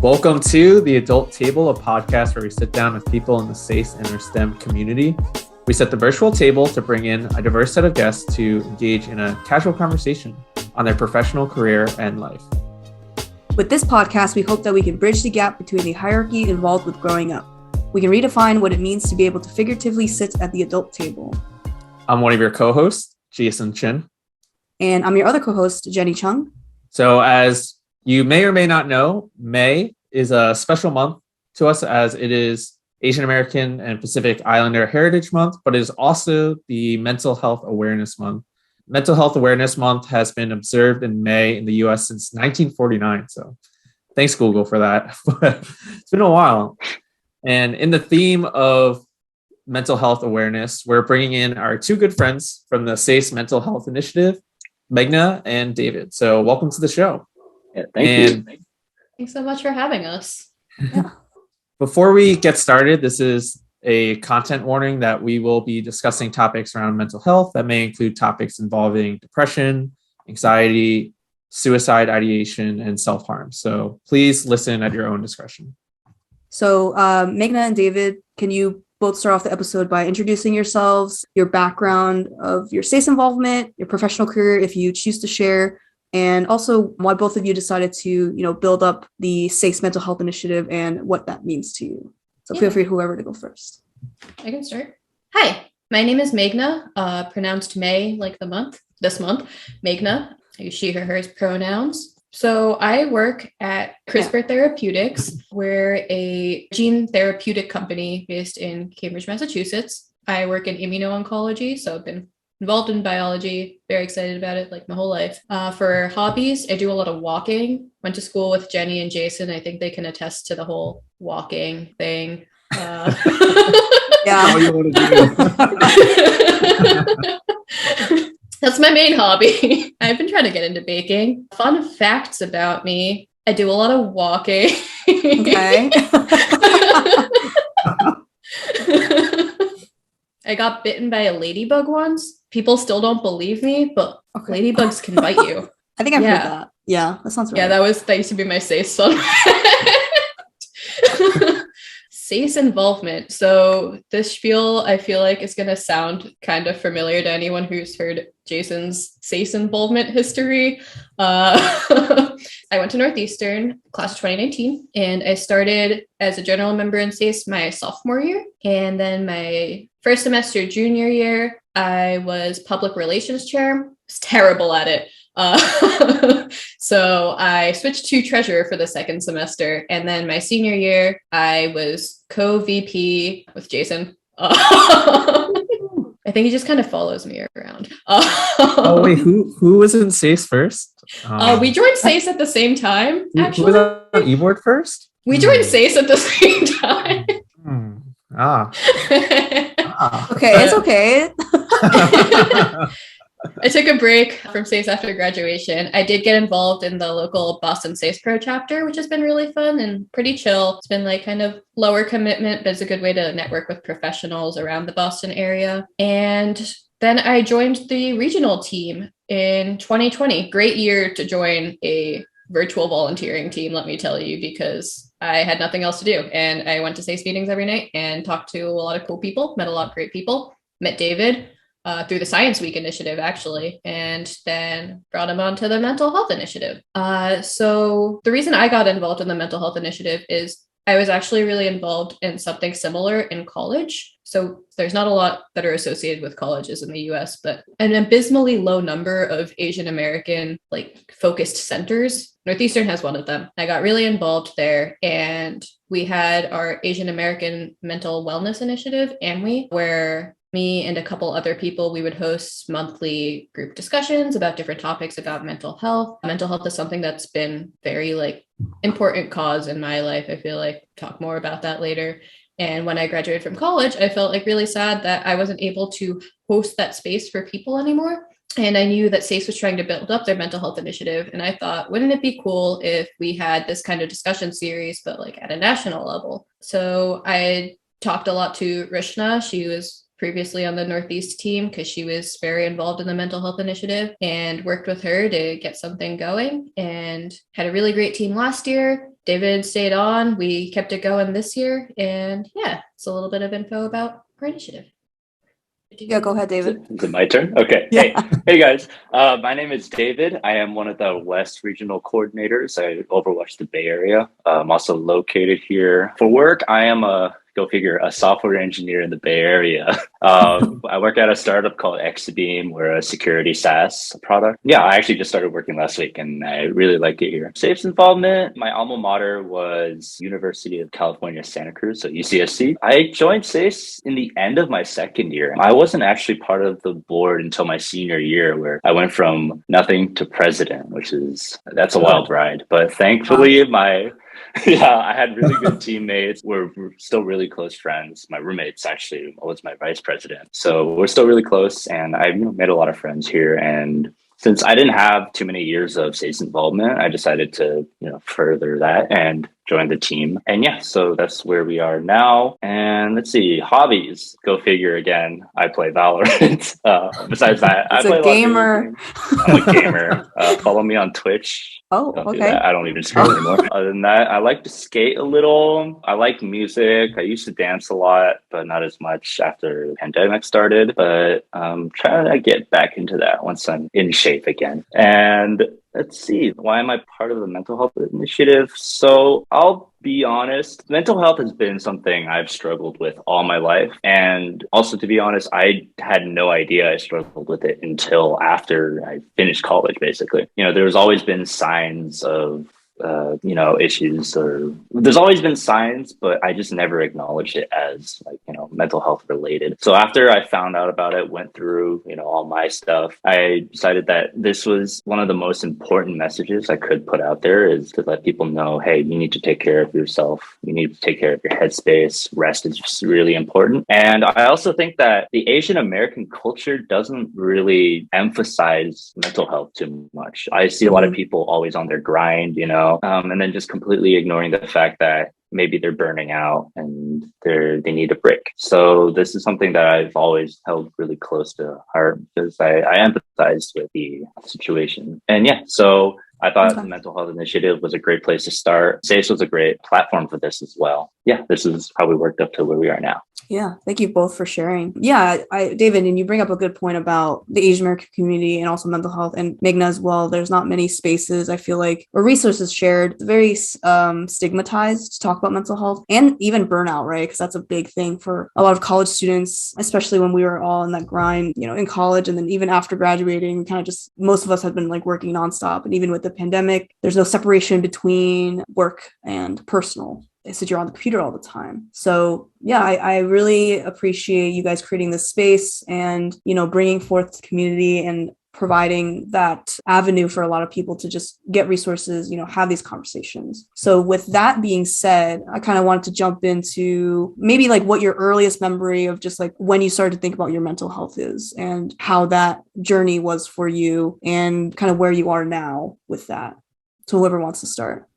Welcome to The Adult Table, a podcast where we sit down with people in the SACE and or STEM community. We set the virtual table to bring in a diverse set of guests to engage in a casual conversation on their professional career and life. With this podcast, we hope that we can bridge the gap between the hierarchy involved with growing up. We can redefine what it means to be able to figuratively sit at the adult table. I'm one of your co-hosts, Jason Chin. And I'm your other co-host, Jenny Chung. So as you may or may not know, May is a special month to us as it is Asian American and Pacific Islander Heritage Month, but it is also the Mental Health Awareness Month. Mental Health Awareness Month has been observed in May in the US since 1949. So thanks, Google, for that. It's been a while. And in the theme of mental health awareness, we're bringing in our two good friends from the SACE Mental Health Initiative, Meghna and David. So welcome to the show. Yeah, thank you. Thanks so much for having us. Yeah. Before we get started, this is a content warning that we will be discussing topics around mental health that may include topics involving depression, anxiety, suicide ideation, and self-harm. So please listen at your own discretion. So Meghna and David, can you both start off the episode by introducing yourselves, your background of your SACE involvement, your professional career, if you choose to share, and also why both of you decided to, build up the SACE Mental Health Initiative and what that means to you. So feel free, whoever, to go first. I can start. Hi, my name is Meghna, pronounced May like the month, this month. Meghna, I use she, her, hers pronouns. So I work at CRISPR Therapeutics. We're a gene therapeutic company based in Cambridge, Massachusetts. I work in immuno-oncology, so I've been involved in biology, very excited about it, like my whole life. For hobbies, I do a lot of walking. Went to school with Jenny and Jason. I think they can attest to the whole walking thing. Yeah. All you want to do. That's my main hobby. I've been trying to get into baking. Fun facts about me. I do a lot of walking. Okay. I got bitten by a ladybug once. People still don't believe me, but ladybugs can bite you. I think I've heard that. Yeah, that sounds right. Yeah, that used to be my SACE fun. SACE involvement. So this spiel, I feel like, is going to sound kind of familiar to anyone who's heard Jason's SACE involvement history. I went to Northeastern, class of 2019, and I started as a general member in SACE my sophomore year. And then my first semester junior year, I was public relations chair. I was terrible at it. So I switched to treasurer for the second semester. And then my senior year, I was co-VP with Jason. I think he just kind of follows me around. Oh, wait, who was in SACE first? We joined SACE at the same time, actually. Who was on eBoard first? We joined SACE at the same time. Okay, it's okay. I took a break from SACE after graduation. I did get involved in the local Boston SACE Pro chapter, which has been really fun and pretty chill. It's been like kind of lower commitment, but it's a good way to network with professionals around the Boston area. And then I joined the regional team in 2020. Great year to join a virtual volunteering team, let me tell you, because I had nothing else to do. And I went to SACE meetings every night and talked to a lot of cool people, met a lot of great people, met David through the Science Week initiative, actually, and then brought him onto the Mental Health Initiative. So the reason I got involved in the Mental Health Initiative is I was actually really involved in something similar in college. So there's not a lot that are associated with colleges in the US, but an abysmally low number of Asian American focused centers. Northeastern has one of them. I got really involved there, and we had our Asian American Mental Wellness Initiative, AMWE, where me and a couple other people, we would host monthly group discussions about different topics about mental health. Mental health is something that's been very important cause in my life. I feel like talk more about that later. And when I graduated from college, I felt really sad that I wasn't able to host that space for people anymore. And I knew that SACE was trying to build up their mental health initiative. And I thought, wouldn't it be cool if we had this kind of discussion series, but at a national level? So I talked a lot to Rishna. She was previously on the Northeast team because she was very involved in the mental health initiative, and worked with her to get something going and had a really great team last year. David stayed on. We kept it going this year. And yeah, it's a little bit of info about our initiative. Yeah, go ahead, David. Is it my turn? Okay. Yeah. Hey guys. My name is David. I am one of the West regional coordinators. I overwatch the Bay Area. I'm also located here for work. I am go figure, a software engineer in the Bay Area. I work at a startup called Exabeam. We're a security SaaS product. Yeah, I actually just started working last week and I really like it here. SAFE's involvement, my alma mater was University of California, Santa Cruz, so UCSC. I joined SAFE in the end of my second year. I wasn't actually part of the board until my senior year, where I went from nothing to president, that's a wild ride. But thankfully, I had really good teammates. We're still really close friends. My roommate's actually was my vice president. So we're still really close. And I made a lot of friends here. And since I didn't have too many years of SACE involvement, I decided to, further that and join the team. And yeah, so that's where we are now. And let's see, hobbies. Go figure again. I play Valorant. Besides that, I play a gamer. I'm a gamer. Follow me on Twitch. Oh, Don't okay. do that. I don't even stream anymore. Other than that, I like to skate a little. I like music. I used to dance a lot, but not as much after the pandemic started. But I'm trying to get back into that once I'm in shape again. And let's see, why am I part of the mental health initiative? So I'll be honest, mental health has been something I've struggled with all my life. And also, to be honest, I had no idea I struggled with it until after I finished college, basically. There's always been signs of issues, or there's always been signs, but I just never acknowledged it as mental health related. So after I found out about it, went through, all my stuff, I decided that this was one of the most important messages I could put out there, is to let people know, hey, you need to take care of yourself. You need to take care of your headspace. Rest is just really important. And I also think that the Asian American culture doesn't really emphasize mental health too much. I see a lot of people always on their grind, and then just completely ignoring the fact that maybe they're burning out and they need a break. So this is something that I've always held really close to heart, because I empathize with the situation. And yeah, so I thought the mental health initiative was a great place to start. SACE was a great platform for this as well. Yeah, this is how we worked up to where we are now. Yeah, thank you both for sharing. Yeah, David, and you bring up a good point about the Asian American community and also mental health, and Meghna as well. There's not many spaces, I feel like, or resources shared. It's very stigmatized to talk about mental health and even burnout, right? Because that's a big thing for a lot of college students, especially when we were all in that grind, in college. And then even after graduating, most of us have been working nonstop. And even with the pandemic, there's no separation between work and personal, since you're on the computer all the time. So yeah, I really appreciate you guys creating this space and, bringing forth the community and providing that avenue for a lot of people to just get resources, have these conversations. So with that being said, I kind of wanted to jump into maybe what your earliest memory of just when you started to think about your mental health is, and how that journey was for you, and kind of where you are now with that. So whoever wants to start.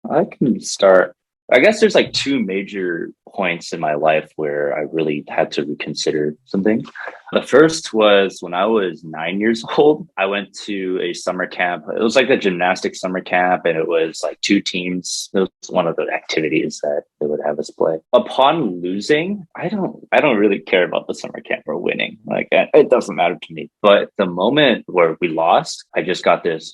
I can start. I guess there's two major points in my life where I really had to reconsider some things. The first was when I was 9 years old. I went to a summer camp. It was a gymnastics summer camp, and it was 2 teams. It was one of the activities that they would have us play. Upon losing, I don't really care about the summer camp or winning. It doesn't matter to me. But the moment where we lost, I just got this,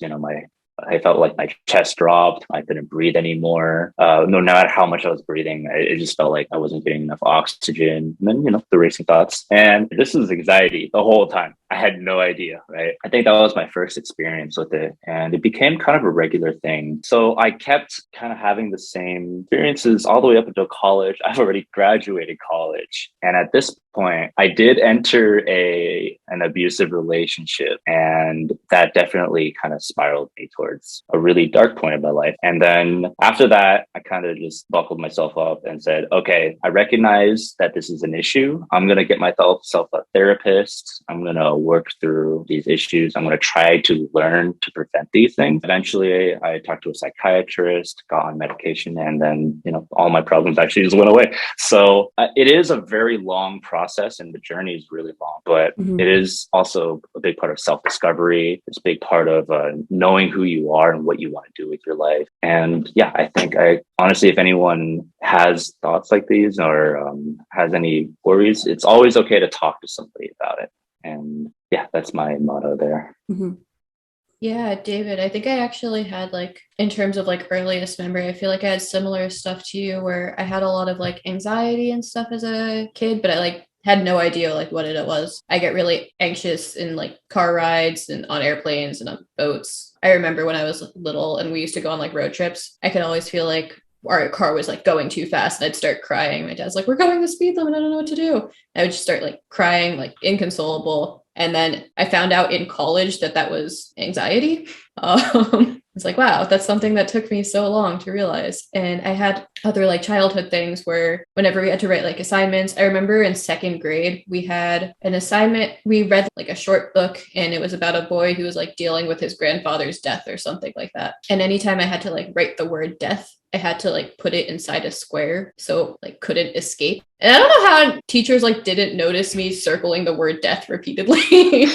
I felt like my chest dropped. I couldn't breathe anymore. No matter how much I was breathing, it just felt like I wasn't getting enough oxygen. And then, the racing thoughts. And this was anxiety the whole time. I had no idea, right? I think that was my first experience with it. And it became kind of a regular thing. So I kept kind of having the same experiences all the way up until college. I've already graduated college. And at this point, I did enter an abusive relationship. And that definitely kind of spiraled me towards a really dark point in my life. And then after that, I kind of just buckled myself up and said, okay, I recognize that this is an issue. I'm going to get myself a therapist. I'm going to work through these issues. I'm going to try to learn to prevent these things. Eventually, I talked to a psychiatrist, got on medication, and then, all my problems actually just went away. So it is a very long process, and the journey is really long, but it is also a big part of self-discovery. It's a big part of knowing who you are and what you want to do with your life. And yeah, I think honestly, if anyone has thoughts like these or has any worries, it's always okay to talk to somebody about it. And yeah, that's my motto there. Yeah, David, I think I actually had in terms of earliest memory, I feel like I had similar stuff to you where I had a lot of anxiety and stuff as a kid, but I had no idea what it was. I get really anxious in car rides and on airplanes and on boats. I remember when I was little and we used to go on road trips, I could always feel our car was going too fast and I'd start crying. My dad's we're going the speed limit. I don't know what to do. I would just start crying, inconsolable. And then I found out in college that was anxiety. It's wow, that's something that took me so long to realize. And I had other childhood things where whenever we had to write assignments, I remember in second grade, we had an assignment. We read a short book and it was about a boy who was dealing with his grandfather's death or something like that. And anytime I had to write the word death, I had to put it inside a square so couldn't escape. And I don't know how teachers didn't notice me circling the word death repeatedly.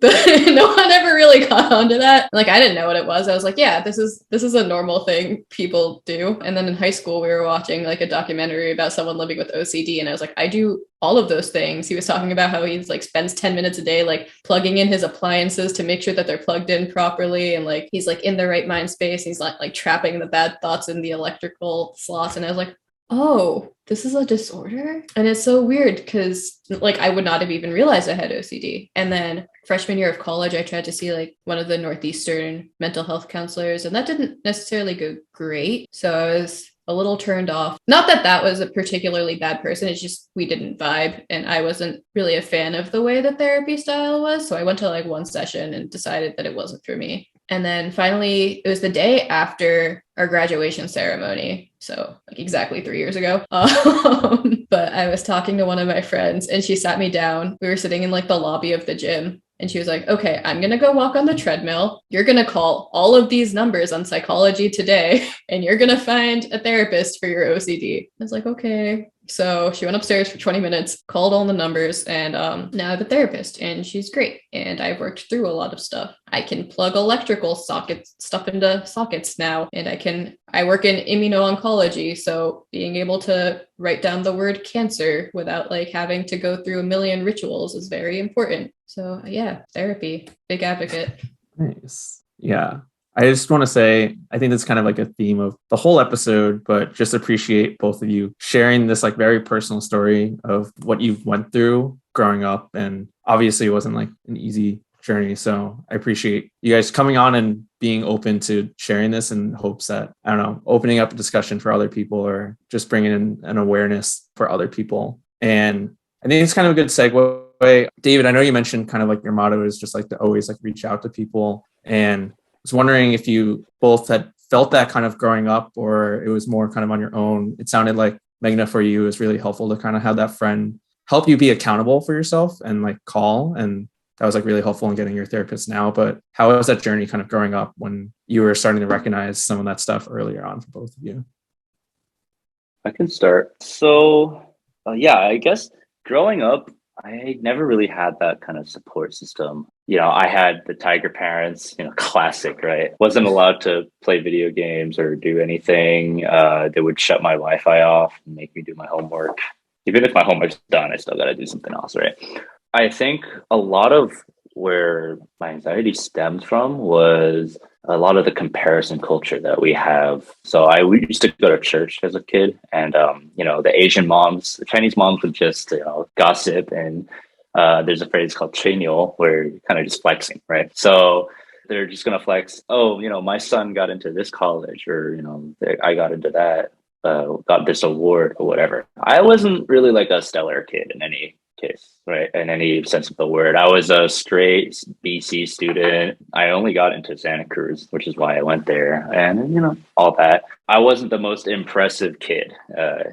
But no one ever really caught on to that. I didn't know what it was. I was yeah, this is a normal thing people do. And then in high school, we were watching a documentary about someone living with OCD. And I was I do all of those things. He was talking about how he spends 10 minutes a day, plugging in his appliances to make sure that they're plugged in properly. And he's in the right mind space. He's trapping the bad thoughts in the electrical slots. And I was oh, this is a disorder? And it's so weird because I would not have even realized I had OCD. And then freshman year of college, I tried to see one of the Northeastern mental health counselors, and that didn't necessarily go great. So I was a little turned off. Not that was a particularly bad person. It's just we didn't vibe, and I wasn't really a fan of the way the therapy style was. So I went to one session and decided that it wasn't for me. And then finally, it was the day after our graduation ceremony. So exactly 3 years ago. But I was talking to one of my friends and she sat me down. We were sitting in the lobby of the gym. And she was okay, I'm going to go walk on the treadmill. You're going to call all of these numbers on Psychology Today, and you're going to find a therapist for your OCD. I was okay. So she went upstairs for 20 minutes, called all the numbers, and now I have a therapist, and she's great. And I've worked through a lot of stuff. I can plug electrical stuff into sockets now, and I work in immuno-oncology, so being able to write down the word cancer without having to go through a million rituals is very important. So yeah, therapy, big advocate. Nice. Yeah. I just want to say, I think that's kind of a theme of the whole episode, but just appreciate both of you sharing this very personal story of what you've went through growing up. And obviously it wasn't an easy journey. So I appreciate you guys coming on and being open to sharing this in hopes that, I don't know, opening up a discussion for other people or just bringing in an awareness for other people. And I think it's kind of a good segue. David, I know you mentioned kind of your motto is just to always reach out to people. And I was wondering if you both had felt that kind of growing up or it was more kind of on your own. It sounded like Meghna, for you, is really helpful to kind of have that friend help you be accountable for yourself and call. And that was really helpful in getting your therapist now. But how was that journey kind of growing up when you were starting to recognize some of that stuff earlier on for both of you? I can start. So yeah, I guess growing up, I never really had that kind of support system. I had the tiger parents, classic, right? Wasn't allowed to play video games or do anything. They would shut my Wi-Fi off and make me do my homework. Even if my homework's done, I still got to do something else, right? I think a lot of where my anxiety stemmed from was a lot of the comparison culture that we have. So we used to go to church as a kid, and the Asian moms, the Chinese moms would just gossip, and there's a phrase called 吹牛 where you're kind of just flexing, right? So they're just gonna flex. Oh, my son got into this college, or I got into that, got this award or whatever. I wasn't really a stellar kid in any case, right? In any sense of the word. I was a straight BC student. I only got into Santa Cruz, which is why I went there, and all that. I wasn't the most impressive kid,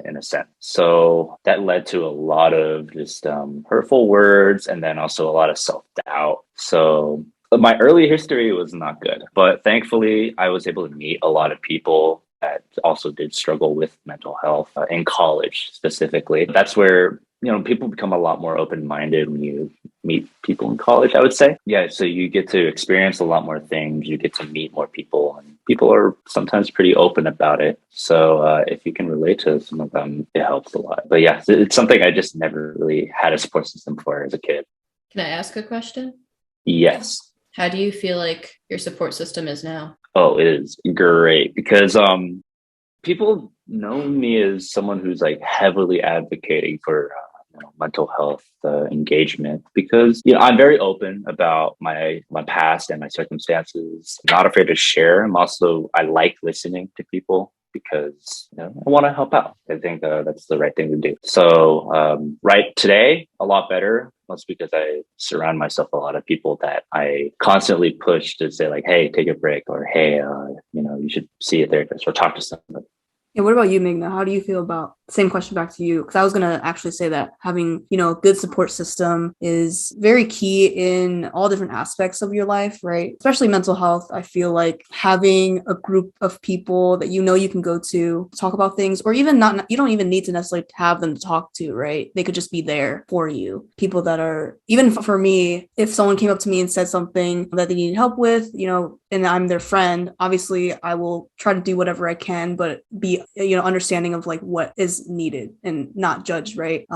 in a sense. So that led to a lot of just hurtful words, and then also a lot of self-doubt. So my early history was not good, but thankfully I was able to meet a lot of people that also did struggle with mental health in college specifically. That's where people become a lot more open-minded when you meet people in college, I would say. Yeah, so you get to experience a lot more things. You get to meet more people, and people are sometimes pretty open about it. So if you can relate to some of them, it helps a lot. But yeah, it's something I just never really had a support system for as a kid. Can I ask a question? Yes. How do you feel like your support system is now? Oh, it is great because people know me as someone who's like heavily advocating for mental health engagement because I'm very open about my past and my circumstances. I'm not afraid to share. I like listening to people because I want to help out. I think that's the right thing to do. So right today, a lot better. That's because I surround myself with a lot of people that I constantly push to say like, hey, take a break, or hey, you should see a therapist or talk to somebody. Yeah, what about you, Migna? How do you feel about, same question back to you? Because I was going to actually say that having, a good support system is very key in all different aspects of your life, right? Especially mental health. I feel like having a group of people that you can go to talk about things, or even not, you don't even need to necessarily have them to talk to, right? They could just be there for you. People that are, even for me, if someone came up to me and said something that they needed help with, and I'm their friend, obviously I will try to do whatever I can, but be understanding of like what is needed and not judged, right?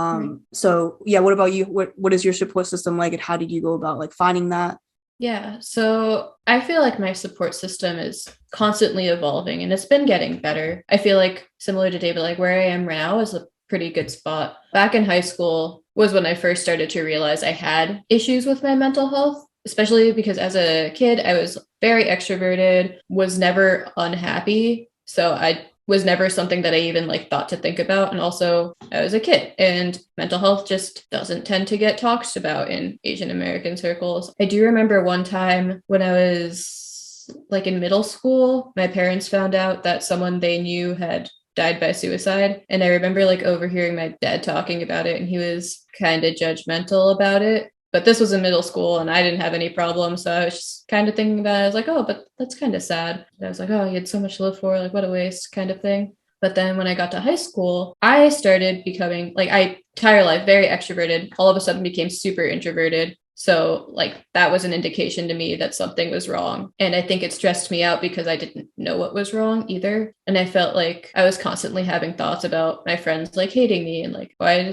So yeah, what about you? What is your support system like, and how did you go about like finding that? Yeah, so I feel like my support system is constantly evolving and it's been getting better. I feel like similar to David, like where I am now is a pretty good spot. Back in high school was when I first started to realize I had issues with my mental health, especially because as a kid, I was very extroverted, was never unhappy. So I was never something that I even like thought to think about. And also I was a kid and mental health just doesn't tend to get talked about in Asian American circles. I do remember one time when I was like in middle school, my parents found out that someone they knew had died by suicide. And I remember like overhearing my dad talking about it, and he was kind of judgmental about it. But this was in middle school and I didn't have any problems. So I was just kind of thinking about it. I was like, oh, but that's kind of sad. And I was like, oh, you had so much to live for. Like, what a waste kind of thing. But then when I got to high school, I started becoming like, entire life, very extroverted, all of a sudden became super introverted. So like that was an indication to me that something was wrong. And I think it stressed me out because I didn't know what was wrong either. And I felt like I was constantly having thoughts about my friends like hating me and like, why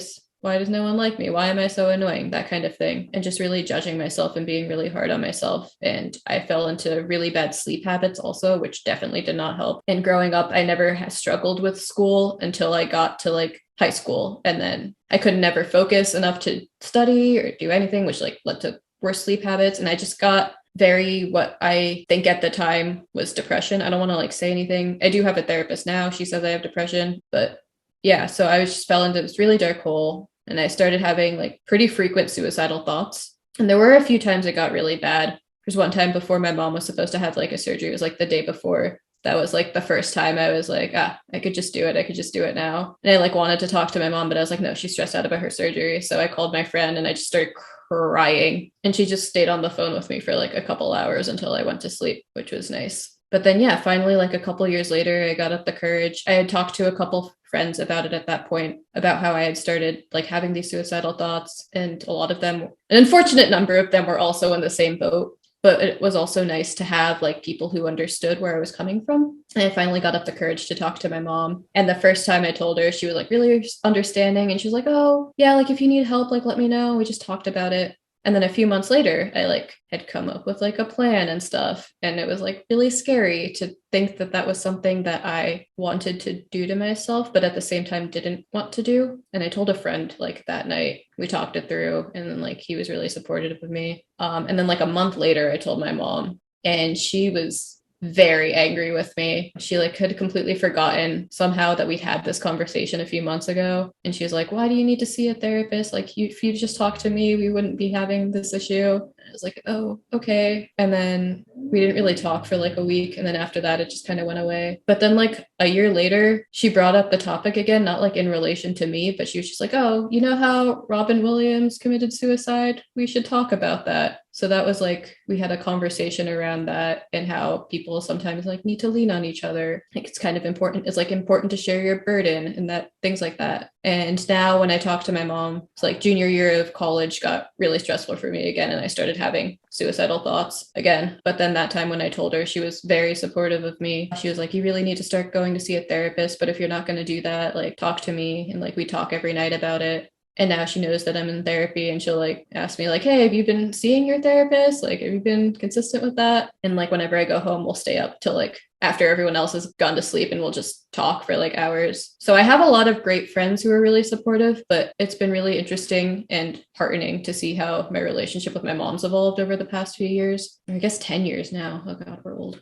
does no one like me? Why am I so annoying? That kind of thing. And just really judging myself and being really hard on myself. And I fell into really bad sleep habits also, which definitely did not help. And growing up, I never struggled with school until I got to like high school. And then I could never focus enough to study or do anything, which like led to worse sleep habits. And I just got what I think at the time was depression. I don't want to like say anything. I do have a therapist now. She says I have depression, but yeah, so I just fell into this really dark hole. And I started having like pretty frequent suicidal thoughts. And there were a few times it got really bad. There's one time before my mom was supposed to have like a surgery. It was like the day before. That was like the first time I was like, I could just do it. I could just do it now. And I like wanted to talk to my mom, but I was like, no, she's stressed out about her surgery. So I called my friend and I just started crying. And she just stayed on the phone with me for like a couple hours until I went to sleep, which was nice. But then, yeah, finally, like a couple years later, I got up the courage. I had talked to a couple friends about it at that point, about how I had started like having these suicidal thoughts. And a lot of them, an unfortunate number of them were also in the same boat. But it was also nice to have like people who understood where I was coming from. And I finally got up the courage to talk to my mom. And the first time I told her, she was like really understanding. And she was like, oh, yeah, like if you need help, like let me know. We just talked about it. And then a few months later, I like had come up with like a plan and stuff. And it was like really scary to think that that was something that I wanted to do to myself, but at the same time didn't want to do. And I told a friend like that night, we talked it through, and then like he was really supportive of me. And then like a month later, I told my mom, and she was very angry with me. She like had completely forgotten somehow that we'd had this conversation a few months ago. And she was like, why do you need to see a therapist? Like if you just talked to me, we wouldn't be having this issue. I was like, oh, okay. And then we didn't really talk for like a week. And then after that, it just kind of went away. But then like a year later, she brought up the topic again, not like in relation to me, but she was just like, oh, you know how Robin Williams committed suicide? We should talk about that. So that was like, we had a conversation around that and how people sometimes like need to lean on each other. Like it's kind of important. It's like important to share your burden and that things like that. And now when I talk to my mom, it's like junior year of college got really stressful for me again. And I started having suicidal thoughts again. But then that time when I told her, she was very supportive of me. She was like, you really need to start going to see a therapist. But if you're not going to do that, like talk to me. And like we talk every night about it. And now she knows that I'm in therapy and she'll like ask me like, hey, have you been seeing your therapist? Like, have you been consistent with that? And like whenever I go home, we'll stay up till like after everyone else has gone to sleep and we'll just talk for like hours. So I have a lot of great friends who are really supportive, but it's been really interesting and heartening to see how my relationship with my mom's evolved over the past few years. I guess 10 years now. Oh God, we're old.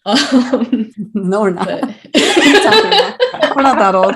No, we're not. But... We're not that old.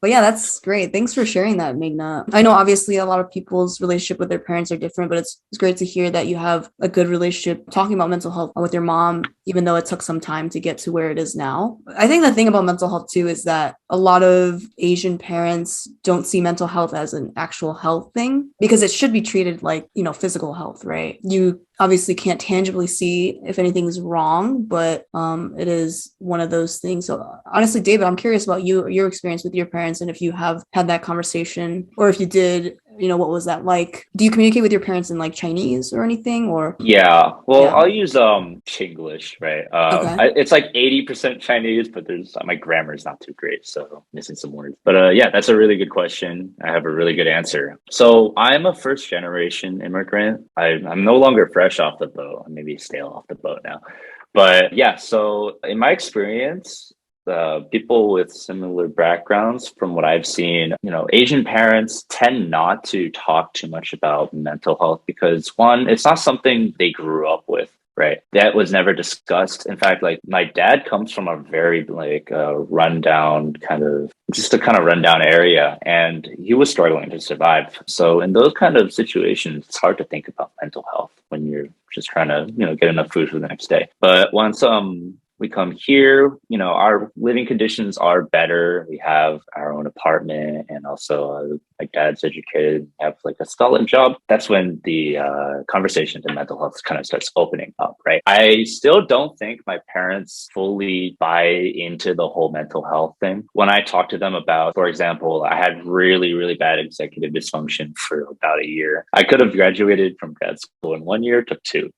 But yeah, that's great. Thanks for sharing that, Meghna. I know obviously a lot of people's relationship with their parents are different, but it's great to hear that you have a good relationship talking about mental health with your mom, even though it took some time to get to where it is now. I think the thing about mental health too is that a lot of Asian parents don't see mental health as an actual health thing because it should be treated like, physical health, right? You obviously can't tangibly see if anything's wrong, but it is one of those things. So honestly, David, I'm curious about your experience with your parents and if you have had that conversation, or if you did, what was that like? Do you communicate with your parents in like Chinese or anything? Or I'll use Chinglish, right? Okay. It's like 80% Chinese, but there's my grammar is not too great, so missing some words. But that's a really good question. I have a really good answer. So I'm a first generation immigrant. I'm no longer fresh off the boat. I'm maybe stale off the boat now. But yeah, so in my experience, people with similar backgrounds, from what I've seen, Asian parents tend not to talk too much about mental health because one, it's not something they grew up with, right? That was never discussed. In fact, like my dad comes from a very rundown rundown area, and he was struggling to survive. So in those kind of situations, it's hard to think about mental health when you're just trying to, get enough food for the next day. But once we come here, our living conditions are better. We have our own apartment, and also my dad's educated, have like a solid job. That's when the conversation to mental health kind of starts opening up, right? I still don't think my parents fully buy into the whole mental health thing. When I talk to them about, for example, I had really, really bad executive dysfunction for about a year. I could have graduated from grad school in 1 year, took 2,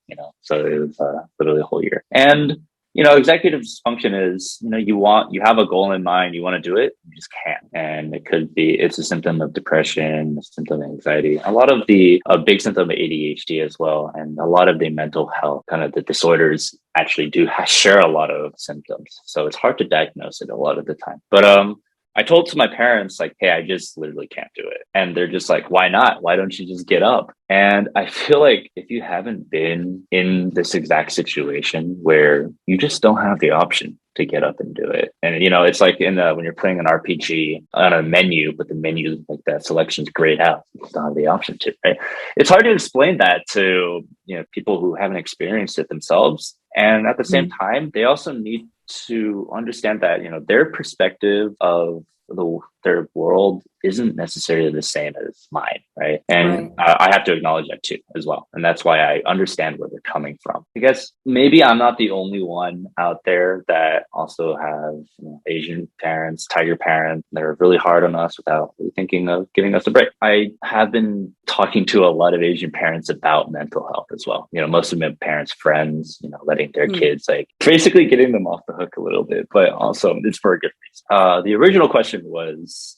so it was literally a whole year. And executive dysfunction is, you have a goal in mind, you want to do it, you just can't. And it's a symptom of depression, a symptom of anxiety, a big symptom of ADHD as well. And a lot of the mental health, kind of the disorders actually do share a lot of symptoms. So it's hard to diagnose it a lot of the time. But, I told to my parents, like, hey, I just literally can't do it. And they're just like, why not? Why don't you just get up? And I feel like if you haven't been in this exact situation where you just don't have the option to get up and do it. And, it's like when you're playing an RPG on a menu, but the menu, like that selection's grayed out. You just don't have the option to, right? It's hard to explain that to, people who haven't experienced it themselves. And at the same time, they also need to understand that, their perspective of their world isn't necessarily the same as mine, right? And I have to acknowledge that too, as well. And that's why I understand where they're coming from. I guess maybe I'm not the only one out there that also have Asian parents, tiger parents that are really hard on us without really thinking of giving us a break. I have been talking to a lot of Asian parents about mental health as well. Most of my parents' friends, letting their kids, like basically getting them off the hook a little bit, but also it's for a good reason. The original question was,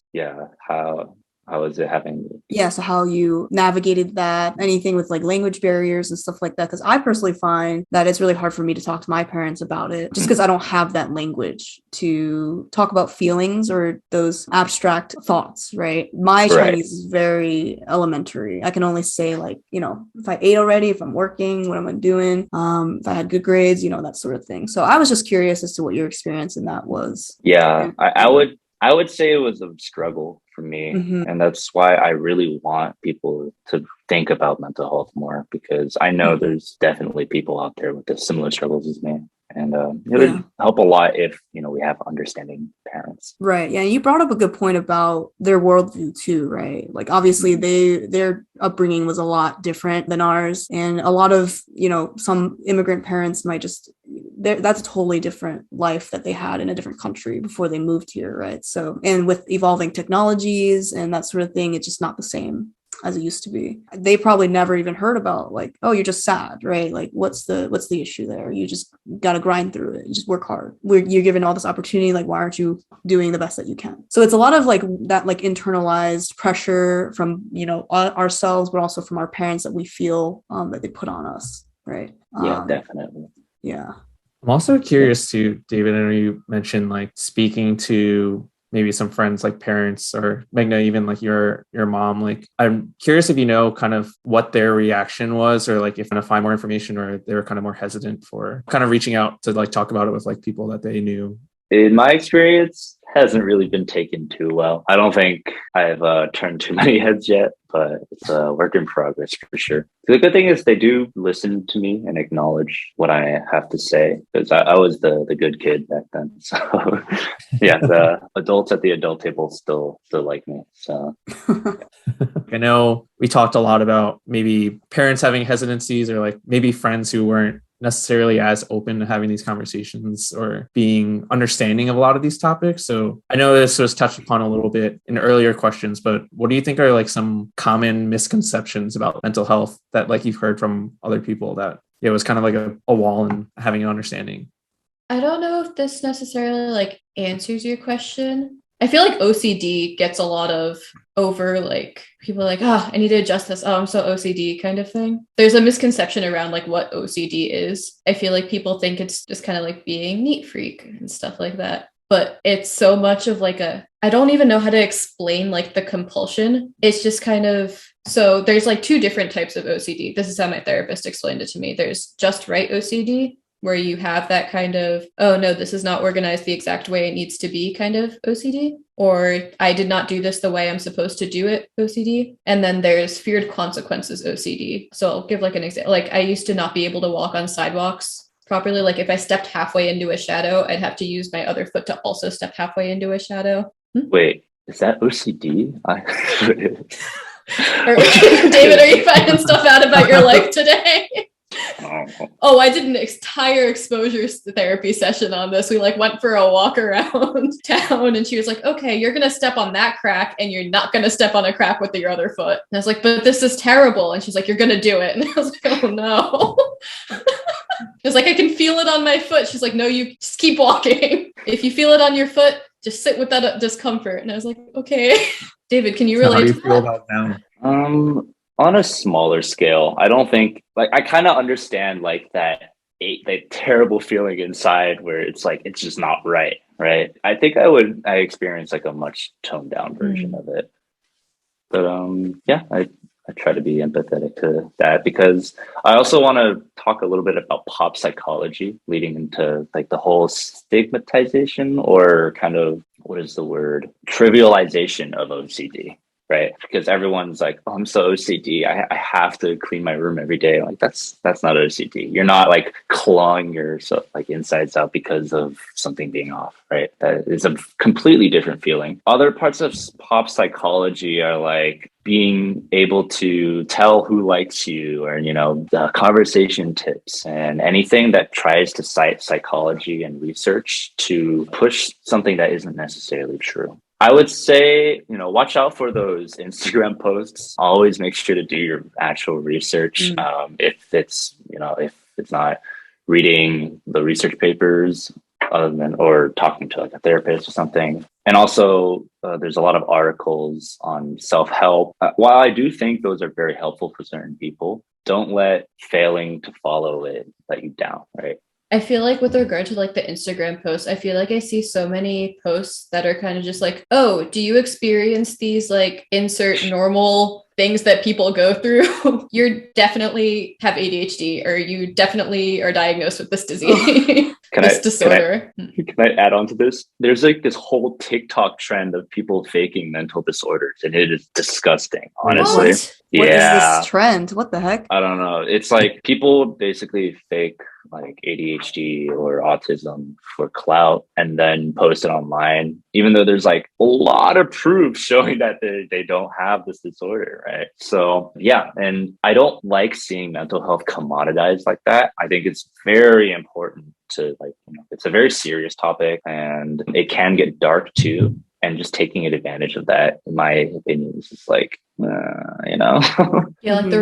how How was it having? Yeah, so how you navigated that, anything with like language barriers and stuff like that. Because I personally find that it's really hard for me to talk to my parents about it just because I don't have that language to talk about feelings or those abstract thoughts, right? My Chinese is very elementary. I can only say, like, you know, if I ate already, if I'm working, what am I doing, if I had good grades, you know, that sort of thing. So I was just curious as to what your experience in that was. Yeah, I would say it was a struggle for me. And that's why I really want people to think about mental health more, because I know there's definitely people out there with the similar struggles as me. And it would help a lot if, you know, we have understanding parents. Right. Yeah. You brought up a good point about their worldview too, right? Like obviously their upbringing was a lot different than ours. And a lot of, you know, some immigrant parents might just, that's a totally different life that they had in a different country before they moved here. Right. So, and with evolving technologies and that sort of thing, it's just not the same as it used to be. They probably never even heard about, like, oh, you're just sad, right? Like, what's the issue there? You just got to grind through it. You just work hard. You're given all this opportunity. Like, why aren't you doing the best that you can? So it's a lot of like that, like internalized pressure from, you know, ourselves, but also from our parents that we feel that they put on us, right? Yeah, definitely. Yeah. I'm also curious too, David. I know you mentioned like speaking to maybe some friends like parents, or Meghna, even like your mom. Like, I'm curious if you know kind of what their reaction was, or like if you want to find more information, or they were kind of more hesitant for kind of reaching out to like talk about it with like people that they knew. In my experience, hasn't really been taken too well. I don't think I've turned too many heads yet, but it's a work in progress for sure. The good thing is they do listen to me and acknowledge what I have to say, because I was the good kid back then. So yeah, the adults at the adult table still like me. So I know we talked a lot about maybe parents having hesitancies, or like maybe friends who weren't necessarily as open to having these conversations or being understanding of a lot of these topics. So I know this was touched upon a little bit in earlier questions, but what do you think are like some common misconceptions about mental health that like you've heard from other people that it was kind of like a wall in having an understanding? I don't know if this necessarily like answers your question. I feel like OCD gets a lot of over, like people are like, oh, I need to adjust this. Oh, I'm so OCD kind of thing. There's a misconception around like what OCD is. I feel like people think it's just kind of like being neat freak and stuff like that. But it's so much of like I don't even know how to explain like the compulsion. It's just kind of, so there's like two different types of OCD. This is how my therapist explained it to me. There's just right OCD, where you have that kind of, oh no, this is not organized the exact way it needs to be kind of OCD, or I did not do this the way I'm supposed to do it OCD. And then there's feared consequences OCD. So I'll give like an example. Like I used to not be able to walk on sidewalks properly. Like if I stepped halfway into a shadow, I'd have to use my other foot to also step halfway into a shadow. Wait, is that OCD? David, are you finding stuff out about your life today? Oh, I did an entire exposure therapy session on this. We like went for a walk around town, and she was like, okay, you're going to step on that crack and you're not going to step on a crack with your other foot. And I was like, but this is terrible. And she's like, you're going to do it. And I was like, oh no. It's like, I can feel it on my foot. She's like, no, you just keep walking. If you feel it on your foot, just sit with that discomfort. And I was like, okay. David, can you relate? How do you feel about now? On a smaller scale, I don't think, like, I kind of understand like that terrible feeling inside where it's like, it's just not right. I think I experience like a much toned down version of it. But yeah, I try to be empathetic to that, because I also want to talk a little bit about pop psychology leading into like the whole stigmatization, or kind of, what is the word? Trivialization of OCD. Right, because everyone's like, oh, I'm so OCD. I have to clean my room every day. Like that's not OCD. You're not like clawing yourself like insides out because of something being off. Right, that is a completely different feeling. Other parts of pop psychology are like being able to tell who likes you, or the conversation tips, and anything that tries to cite psychology and research to push something that isn't necessarily true. I would say, watch out for those Instagram posts. Always make sure to do your actual research. If it's not reading the research papers, or talking to like a therapist or something. And also, there's a lot of articles on self-help. While I do think those are very helpful for certain people, don't let failing to follow it let you down, right? I feel like with regard to like the Instagram posts, I feel like I see so many posts that are kind of just like, oh, do you experience these like insert normal things that people go through? You definitely have ADHD, or you definitely are diagnosed with this disease, this disorder. Can I add on to this? There's like this whole TikTok trend of people faking mental disorders, and it is disgusting, honestly. What is this trend? What the heck? I don't know. It's like people basically fake like ADHD or autism for clout and then post it online, even though there's like a lot of proof showing that they don't have this disorder, right? So yeah, and I don't like seeing mental health commoditized like that. I think it's very important to like, it's a very serious topic and it can get dark too. And just taking advantage of that, in my opinion, is just like, Yeah, like the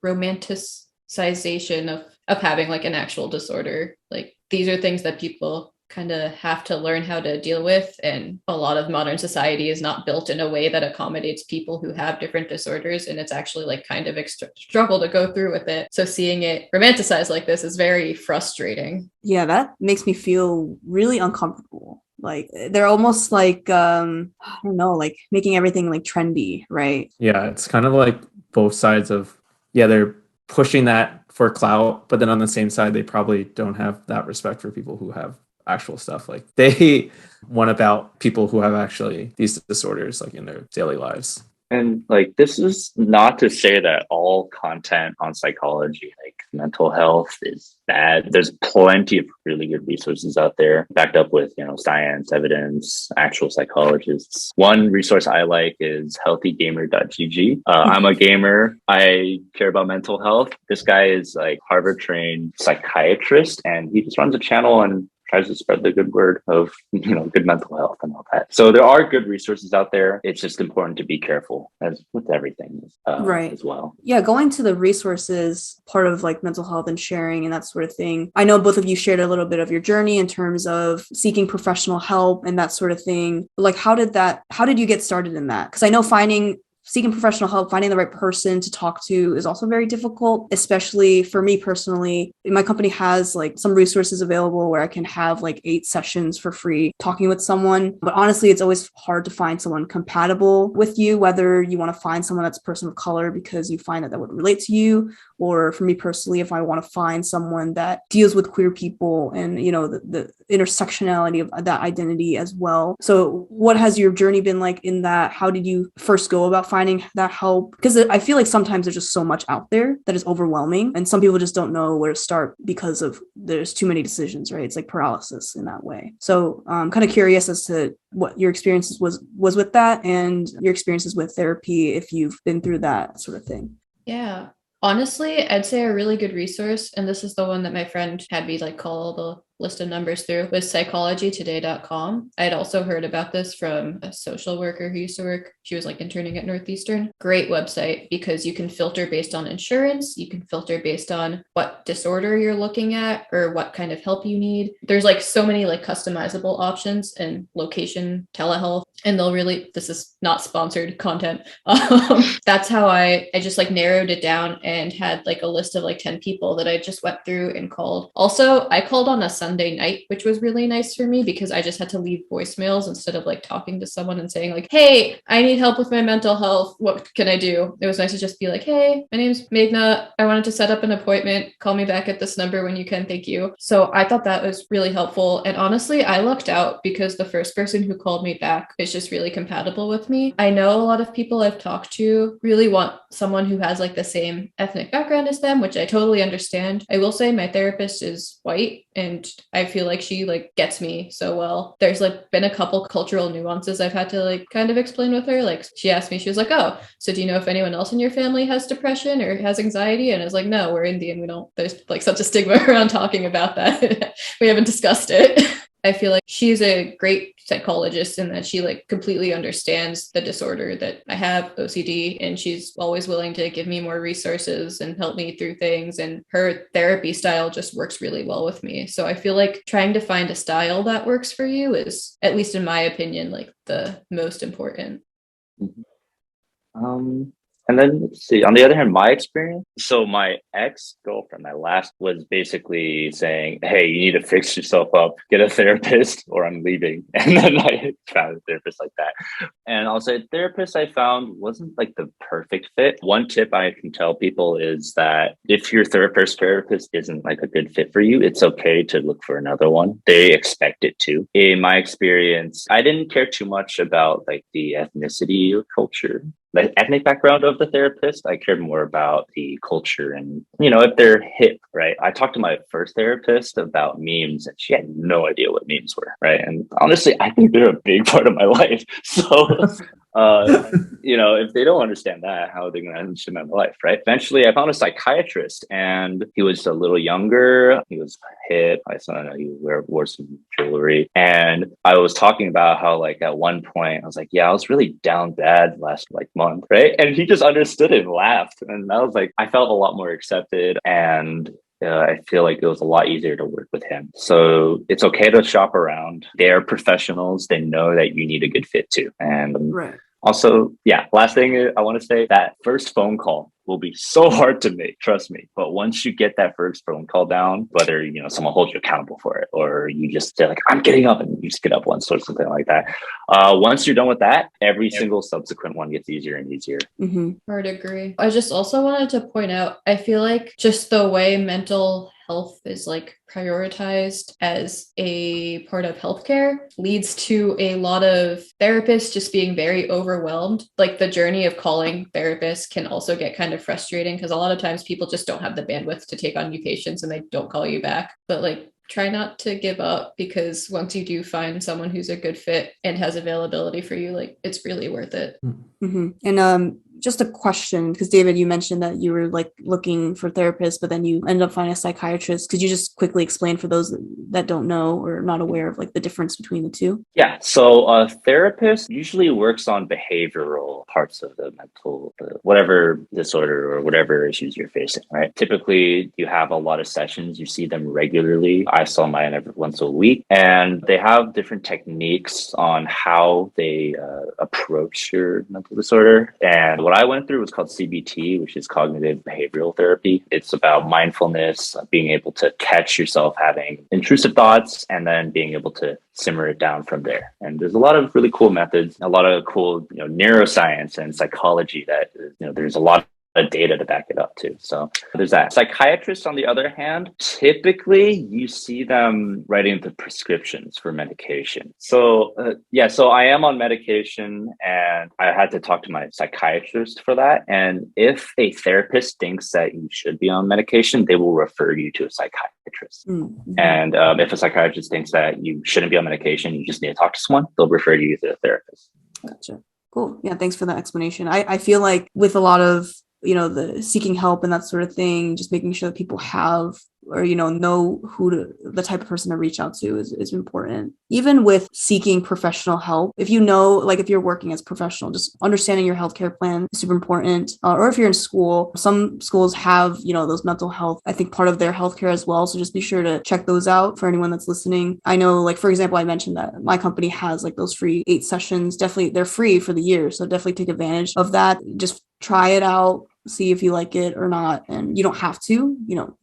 romanticization of having like an actual disorder. Like these are things that people kind of have to learn how to deal with. And a lot of modern society is not built in a way that accommodates people who have different disorders. And it's actually like kind of struggle to go through with it. So seeing it romanticized like this is very frustrating. Yeah, that makes me feel really uncomfortable. Like they're almost like I don't know, like making everything like trendy, right? Yeah, it's kind of like both sides of, they're pushing that for clout, but then on the same side, they probably don't have that respect for people who have actual stuff. Like they want about people who have actually these disorders like in their daily lives. And like, this is not to say that all content on psychology, like mental health, is bad. There's plenty of really good resources out there backed up with, science, evidence, actual psychologists. One resource I like is healthygamer.gg. I'm a gamer. I care about mental health. This guy is like Harvard trained psychiatrist, and he just runs a channel and tries to spread the good word of, good mental health and all that. So there are good resources out there. It's just important to be careful, as with everything, right, as well. Yeah, going to the resources part of like mental health and sharing and that sort of thing. I know both of you shared a little bit of your journey in terms of seeking professional help and that sort of thing. Like, how did you get started in that? Because I know seeking professional help, finding the right person to talk to is also very difficult, especially for me personally. My company has like some resources available where I can have like 8 sessions for free talking with someone. But honestly, it's always hard to find someone compatible with you, whether you want to find someone that's a person of color because you find that would relate to you, or for me personally, if I want to find someone that deals with queer people and, the intersectionality of that identity as well. So what has your journey been like in that? How did you first go about finding that help? Because I feel like sometimes there's just so much out there that is overwhelming, and some people just don't know where to start because there's too many decisions, right? It's like paralysis in that way. So I'm kind of curious as to what your experiences was with that, and your experiences with therapy, if you've been through that sort of thing. Yeah. Honestly, I'd say a really good resource, and this is the one that my friend had me like call the list of numbers through, was psychologytoday.com. I'd also heard about this from a social worker who used to work. She was like interning at Northeastern. Great website, because you can filter based on insurance. You can filter based on what disorder you're looking at or what kind of help you need. There's like so many like customizable options and location telehealth. And this is not sponsored content. That's how I just like narrowed it down and had like a list of like 10 people that I just went through and called. Also, I called on a Sunday night, which was really nice for me because I just had to leave voicemails instead of like talking to someone and saying like, hey, I need help with my mental health. What can I do? It was nice to just be like, hey, my name's Meghna. I wanted to set up an appointment. Call me back at this number when you can. Thank you. So I thought that was really helpful. And honestly, I lucked out because the first person who called me back is just really compatible with me. I know a lot of people I've talked to really want someone who has like the same ethnic background as them, which I totally understand. I will say my therapist is white, and I feel like she like gets me so well. There's like been a couple cultural nuances I've had to like kind of explain with her. Like she asked me, she was like, oh, so do you know if anyone else in your family has depression or has anxiety? And I was like, no, we're Indian. There's like such a stigma around talking about that. We haven't discussed it. I feel like she's a great psychologist in that she like completely understands the disorder that I have, OCD, and she's always willing to give me more resources and help me through things. And her therapy style just works really well with me. So I feel like trying to find a style that works for you is, at least in my opinion, like the most important. And then let's see, on the other hand, my experience. So my ex-girlfriend, my last, was basically saying, hey, you need to fix yourself up, get a therapist or I'm leaving. And then I found a therapist like that. And I'll say therapist I found wasn't like the perfect fit. One tip I can tell people is that if your first therapist isn't like a good fit for you, it's okay to look for another one. They expect it to. In my experience, I didn't care too much about like the ethnicity or culture, the ethnic background of the therapist. I cared more about the culture and, if they're hip, right? I talked to my first therapist about memes and she had no idea what memes were, right? And honestly, I think they're a big part of my life. So, if they don't understand that, how are they going to understand my life, right? Eventually, I found a psychiatrist and he was a little younger. He was hip. I saw he wore some jewelry. And I was talking about how, like, at one point, I was like, yeah, I was really down bad last, month, right? And he just understood it and laughed. And I was like, I felt a lot more accepted. And I feel like it was a lot easier to work with him. So it's okay to shop around. They're professionals. They know that you need a good fit too. And Right. also, last thing I want to say, that first phone call will be so hard to make, trust me. But once you get that first phone call down, whether, someone holds you accountable for it, or you just say like, I'm getting up, and you just get up once or something like that. Once you're done with that, every single subsequent one gets easier and easier. Mm-hmm. Hard agree. I just also wanted to point out, I feel like just the way mental health is like prioritized as a part of healthcare leads to a lot of therapists just being very overwhelmed. Like the journey of calling therapists can also get kind of frustrating because a lot of times people just don't have the bandwidth to take on new patients and they don't call you back. But like, try not to give up, because once you do find someone who's a good fit and has availability for you, like it's really worth it. Mm-hmm. And just a question, because David, you mentioned that you were like looking for therapists, but then you ended up finding a psychiatrist. Could you just quickly explain for those that don't know or not aware of like the difference between the two? Yeah. So a therapist usually works on behavioral parts of the mental, whatever disorder or whatever issues you're facing, right? Typically, you have a lot of sessions. You see them regularly. I saw mine every once a week, and they have different techniques on how they approach your mental disorder. And what I went through was called CBT, which is cognitive behavioral therapy. It's about mindfulness, being able to catch yourself having intrusive thoughts and then being able to simmer it down from there. And there's a lot of really cool methods, a lot of cool, neuroscience and psychology that, there's a lot of data to back it up too. So there's that. Psychiatrists, on the other hand, typically you see them writing the prescriptions for medication. So so I am on medication and I had to talk to my psychiatrist for that. And if a therapist thinks that you should be on medication, they will refer you to a psychiatrist. Mm-hmm. And if a psychiatrist thinks that you shouldn't be on medication, you just need to talk to someone, they'll refer you to a therapist. Gotcha. Cool. Yeah, thanks for that explanation. I feel like with a lot of the seeking help and that sort of thing, just making sure that people have or, know the type of person to reach out to is important. Even with seeking professional help, if if you're working as a professional, just understanding your healthcare plan is super important. Or if you're in school, some schools have, those mental health, I think, part of their healthcare as well. So just be sure to check those out for anyone that's listening. I know, like, for example, I mentioned that my company has like those free 8 sessions. Definitely, they're free for the year. So definitely take advantage of that. Just try it out. See if you like it or not. And you don't have to,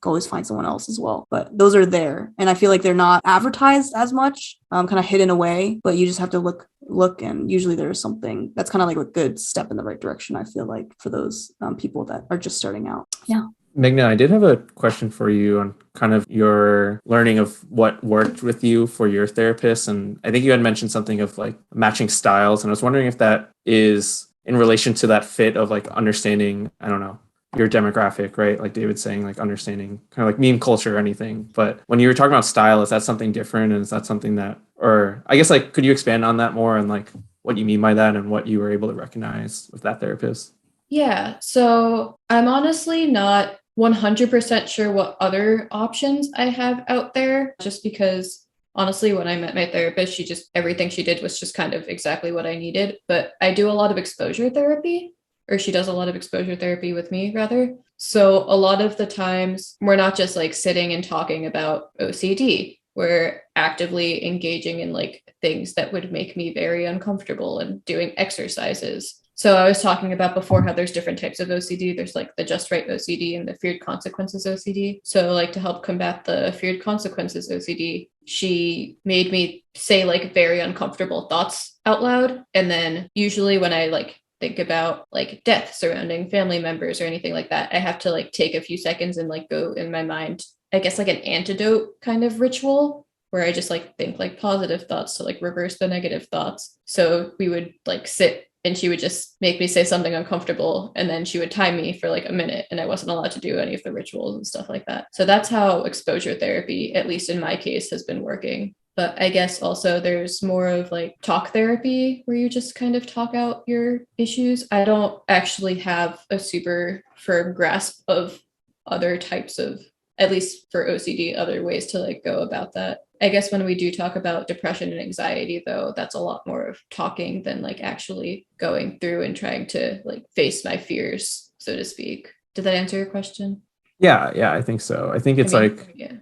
always find someone else as well. But those are there. And I feel like they're not advertised as much, kind of hidden away, but you just have to look. And usually there's something that's kind of like a good step in the right direction, I feel like, for those people that are just starting out. Yeah. Meghna, I did have a question for you on kind of your learning of what worked with you for your therapist. And I think you had mentioned something of like matching styles. And I was wondering if that is in relation to that fit of like understanding, I don't know, your demographic, right? Like David's saying, like understanding kind of like meme culture or anything. But when you were talking about style, is that something different? And is that something that, or I guess like, could you expand on that more and like what you mean by that and what you were able to recognize with that therapist? Yeah. So I'm honestly not 100% sure what other options I have out there, just because honestly, when I met my therapist, everything she did was just kind of exactly what I needed. But I do a lot of exposure therapy, or she does a lot of exposure therapy with me, rather. So a lot of the times we're not just like sitting and talking about OCD. We're actively engaging in like things that would make me very uncomfortable and doing exercises. So I was talking about before how there's different types of OCD. There's like the just right OCD and the feared consequences OCD. So like to help combat the feared consequences OCD, she made me say like very uncomfortable thoughts out loud. And then usually when I like think about like death surrounding family members or anything like that, I have to like take a few seconds and like go in my mind, I guess like an antidote kind of ritual where I just like think like positive thoughts to like reverse the negative thoughts. So we would like sit and she would just make me say something uncomfortable, and then she would time me for like a minute, and I wasn't allowed to do any of the rituals and stuff like that. So that's how exposure therapy, at least in my case, has been working. But I guess also there's more of like talk therapy where you just kind of talk out your issues. I don't actually have a super firm grasp of other types of, at least for OCD, other ways to like go about that. I guess when we do talk about depression and anxiety, though, that's a lot more of talking than like actually going through and trying to like face my fears, so to speak. Did that answer your question? Yeah, I think so. I think it's yeah.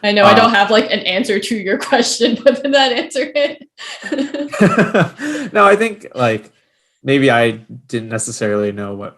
I know I don't have like an answer to your question, but did that answer it? No, I think like maybe I didn't necessarily know what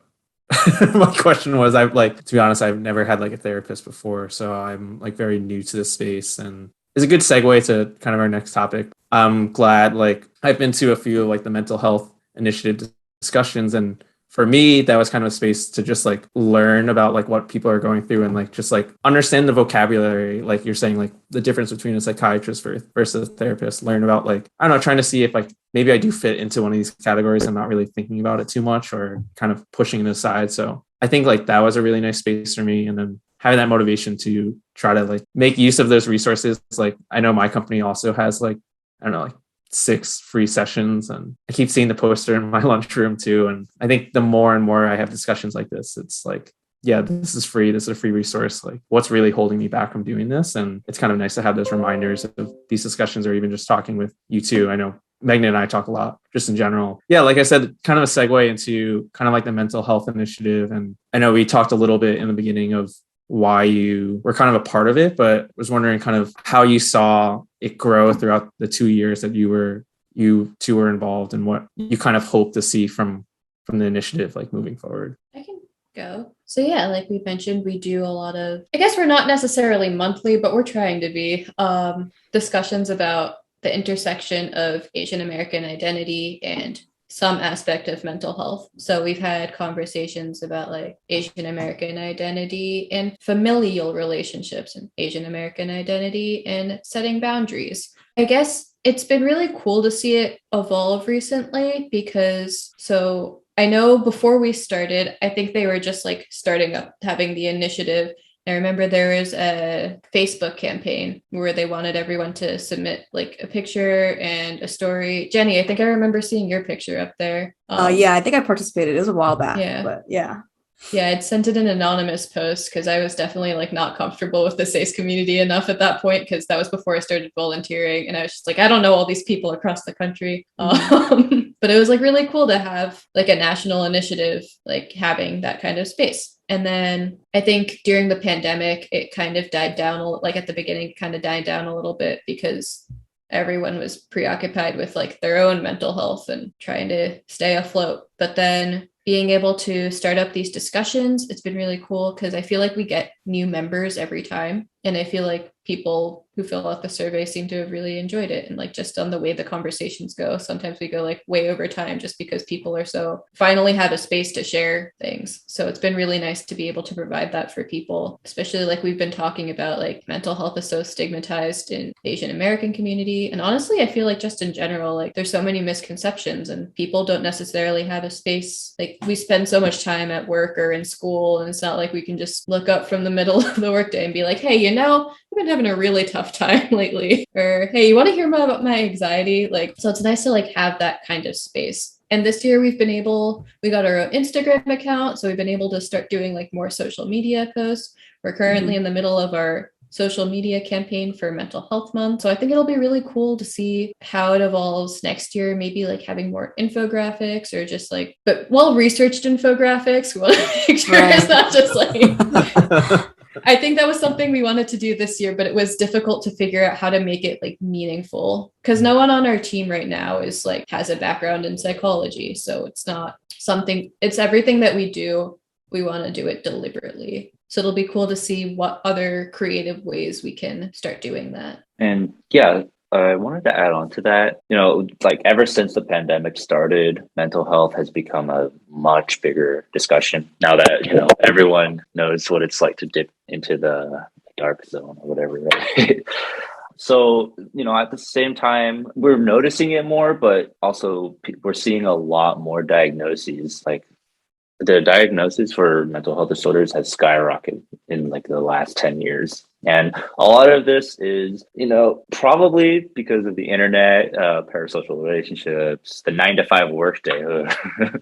my question was. I've like, to be honest, I've never had like a therapist before, so I'm like very new to this space, and it's a good segue to kind of our next topic. I'm glad like I've been to a few of like the mental health initiative discussions, and for me that was kind of a space to just like learn about like what people are going through and like just like understand the vocabulary, like you're saying, like the difference between a psychiatrist versus a therapist, learn about like, I don't know, trying to see if like maybe I do fit into one of these categories. I'm not really thinking about it too much or kind of pushing it aside. So I think like that was a really nice space for me. And then having that motivation to try to like make use of those resources. Like I know my company also has like, I don't know, like 6 free sessions, and I keep seeing the poster in my lunchroom too. And I think the more and more I have discussions like this, it's like, yeah, this is free. This is a free resource. Like what's really holding me back from doing this? And it's kind of nice to have those reminders of these discussions, or even just talking with you too. I know Megan and I talk a lot just in general. Yeah, like I said, kind of a segue into kind of like the mental health initiative. And I know we talked a little bit in the beginning of why you were kind of a part of it, but was wondering kind of how you saw it grow throughout the 2 years that you two were involved, and what you kind of hope to see from the initiative like moving forward. I can go. So yeah, like we mentioned, we do a lot of, I guess we're not necessarily monthly, but we're trying to be, discussions about the intersection of Asian American identity and some aspect of mental health. So we've had conversations about like Asian American identity and familial relationships, and Asian American identity and setting boundaries. I guess it's been really cool to see it evolve recently, because so I know before we started, I think they were just like starting up having the initiative. I remember there was a Facebook campaign where they wanted everyone to submit like a picture and a story. Jenny, I think I remember seeing your picture up there. Yeah, I think I participated. It was a while back. Yeah. But yeah. Yeah, I'd sent it an anonymous post because I was definitely like not comfortable with the SACE community enough at that point, because that was before I started volunteering, and I was just like, I don't know all these people across the country. But it was like really cool to have like a national initiative, like having that kind of space. And then I think during the pandemic, it kind of died down, like at the beginning, kind of died down a little bit because everyone was preoccupied with like their own mental health and trying to stay afloat. But then being able to start up these discussions, it's been really cool because I feel like we get new members every time. And I feel like people who fill out the survey seem to have really enjoyed it. And like just on the way the conversations go, sometimes we go like way over time just because people are so finally have a space to share things. So it's been really nice to be able to provide that for people, especially like we've been talking about like mental health is so stigmatized in the Asian American community. And honestly, I feel like just in general, like there's so many misconceptions and people don't necessarily have a space. Like we spend so much time at work or in school, and it's not like we can just look up from the middle of the workday and be like, hey, you know, I've been having a really tough time lately. Or, hey, you want to hear more about my anxiety? Like, so it's nice to like have that kind of space. And this year we got our own Instagram account. So we've been able to start doing like more social media posts. We're currently in the middle of our social media campaign for Mental Health Month. So I think it'll be really cool to see how it evolves next year, maybe like having more infographics or just like, but well-researched infographics. We want to make sure it's not just like, I think that was something we wanted to do this year, but it was difficult to figure out how to make it like meaningful because no one on our team right now is like has a background in psychology. So it's not something, it's everything that we do. We want to do it deliberately. So it'll be cool to see what other creative ways we can start doing that. And yeah, I wanted to add on to that. You know, like ever since the pandemic started, mental health has become a much bigger discussion now that, you know, everyone knows what it's like to dip into the dark zone or whatever, right? So, you know, at the same time, we're noticing it more, but also we're seeing a lot more diagnoses. Like the diagnosis for mental health disorders has skyrocketed in like the last 10 years. And a lot of this is, you know, probably because of the internet, parasocial relationships, the 9-to-5 workday.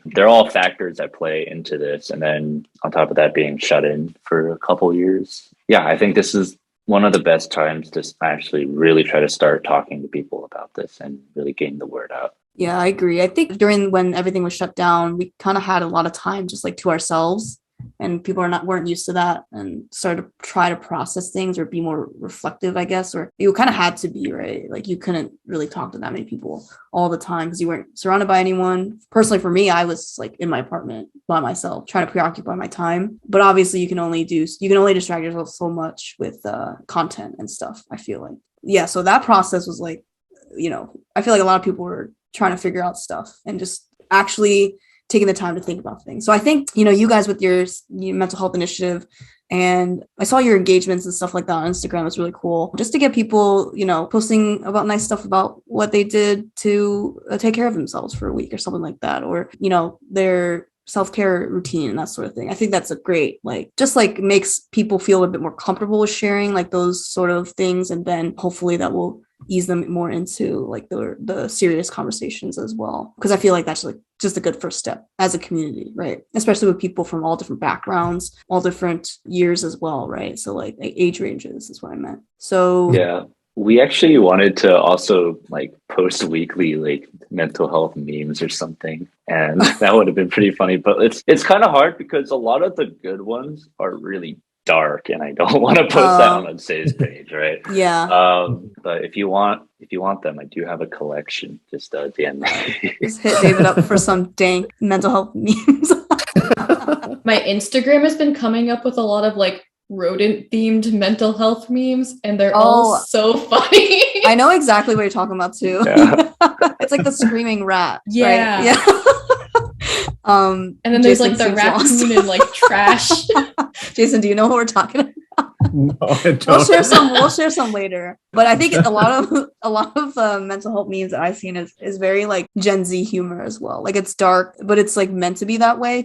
They're all factors that play into this. And then on top of that, being shut in for a couple years. Yeah, I think this is one of the best times to actually really try to start talking to people about this and really getting the word out. Yeah, I agree. I think during when everything was shut down, we kind of had a lot of time just like to ourselves, and people weren't used to that and started to try to process things or be more reflective, I guess, or you kind of had to be, right? Like you couldn't really talk to that many people all the time because you weren't surrounded by anyone. Personally, for me, I was like in my apartment by myself, trying to preoccupy my time. But obviously you can only distract yourself so much with content and stuff, I feel like. Yeah, so that process was like, you know, I feel like a lot of people were trying to figure out stuff and just actually taking the time to think about things. So I think, you know, you guys with your mental health initiative, and I saw your engagements and stuff like that on Instagram. It's really cool just to get people, you know, posting about nice stuff about what they did to take care of themselves for a week or something like that, or, you know, their self-care routine and that sort of thing. I think that's a great, like, just like makes people feel a bit more comfortable with sharing like those sort of things. And then hopefully that will ease them more into like the serious conversations as well. Because I feel like that's like just a good first step as a community, right? Especially with people from all different backgrounds, all different years as well, right? So like age ranges is what I meant. So yeah, we actually wanted to also like post weekly like mental health memes or something, and that would have been pretty funny. But it's kind of hard because a lot of the good ones are really dark, and I don't want to post that on Say's page, right? Yeah. But if you want them, I do have a collection. Just DM me. Just hit David up for some dank mental health memes. My Instagram has been coming up with a lot of like rodent themed mental health memes, and they're all so funny. I know exactly what you're talking about too. Yeah. It's like the screaming rat. Yeah. Right? Yeah. And then there's like the raccoon and like trash. Jason, do you know what we're talking about? No, I don't. We'll share some later. But I think a lot of mental health memes that I've seen is very like Gen Z humor as well. Like it's dark, but it's like meant to be that way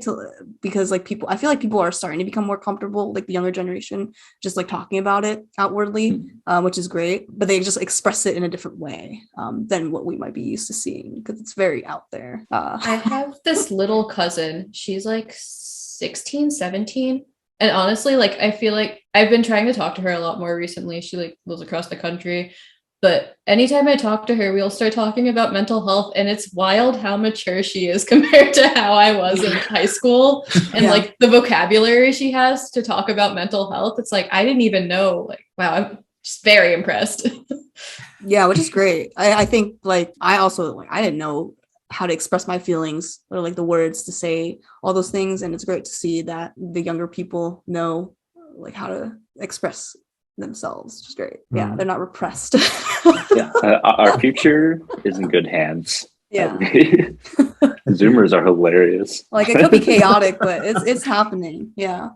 because like I feel like people are starting to become more comfortable, like the younger generation, just like talking about it outwardly, which is great. But they just express it in a different way than what we might be used to seeing because it's very out there. I have this little cousin. She's like 16, 17. And honestly, like, I feel like I've been trying to talk to her a lot more recently. She like lives across the country. But anytime I talk to her, we'll start talking about mental health. And it's wild how mature she is compared to how I was in high school. And like the vocabulary she has to talk about mental health. It's like, I didn't even know. Like, wow, I'm just very impressed. Yeah, which is great. I think like I also like I didn't know how to express my feelings or like the words to say all those things, and it's great to see that the younger people know like how to express themselves. Just great. Yeah, they're not repressed. Yeah, our future is in good hands. Yeah. Zoomers are hilarious. Like it could be chaotic, but it's happening. Yeah.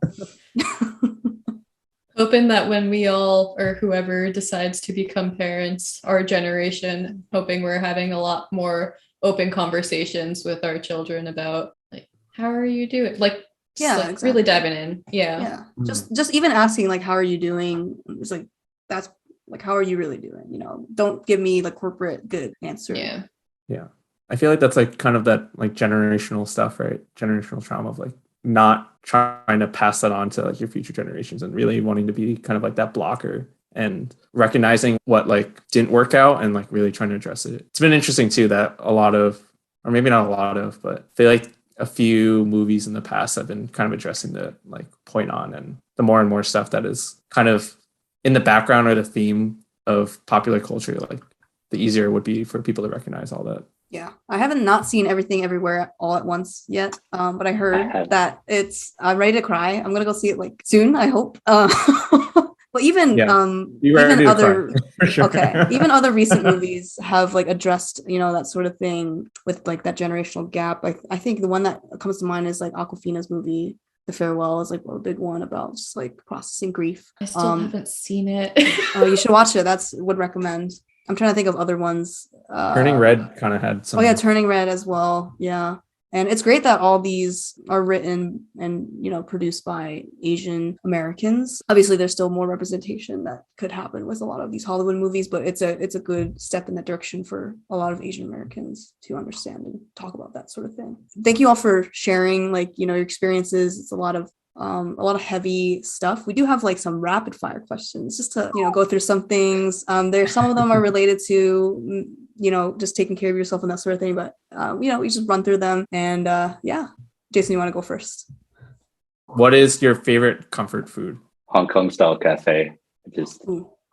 Hoping that when we all, or whoever decides to become parents, our generation, hoping we're having a lot more open conversations with our children about like, how are you doing? Like, exactly. Really diving in. Yeah. Just even asking like, how are you doing? It's like, that's like, how are you really doing? You know, don't give me the corporate good answer. Yeah. I feel like that's like kind of that like generational stuff, right? Generational trauma of like not trying to pass that on to like your future generations and really wanting to be kind of like that blocker and recognizing what like didn't work out and like really trying to address it. It's been interesting too that a lot of, or maybe not a lot of, but I feel like a few movies in the past have been kind of addressing the like point on, and the more and more stuff that is kind of in the background or the theme of popular culture, like the easier it would be for people to recognize all that. Yeah, I haven't not seen Everything Everywhere All at Once yet, but I heard that it's ready to cry. I'm gonna go see it like soon, I hope. But even even other sure. Okay, even other recent movies have like addressed, you know, that sort of thing with like that generational gap. I think the one that comes to mind is like Aquafina's movie The Farewell is like a big one about just like processing grief. I still haven't seen it. Oh, you should watch it. Would recommend. I'm trying to think of other ones. Turning Red kind of had some. Oh yeah, Turning Red as well. Yeah. And it's great that all these are written and, you know, produced by Asian Americans. Obviously, there's still more representation that could happen with a lot of these Hollywood movies, but it's a good step in that direction for a lot of Asian Americans to understand and talk about that sort of thing. Thank you all for sharing, like, you know, your experiences. It's a lot of heavy stuff. We do have like some rapid fire questions just to, you know, go through some things. There's some of them are related to, you know, just taking care of yourself and that sort of thing. But, you know, we just run through them. And yeah, Jason, you want to go first? What is your favorite comfort food? Hong Kong style cafe.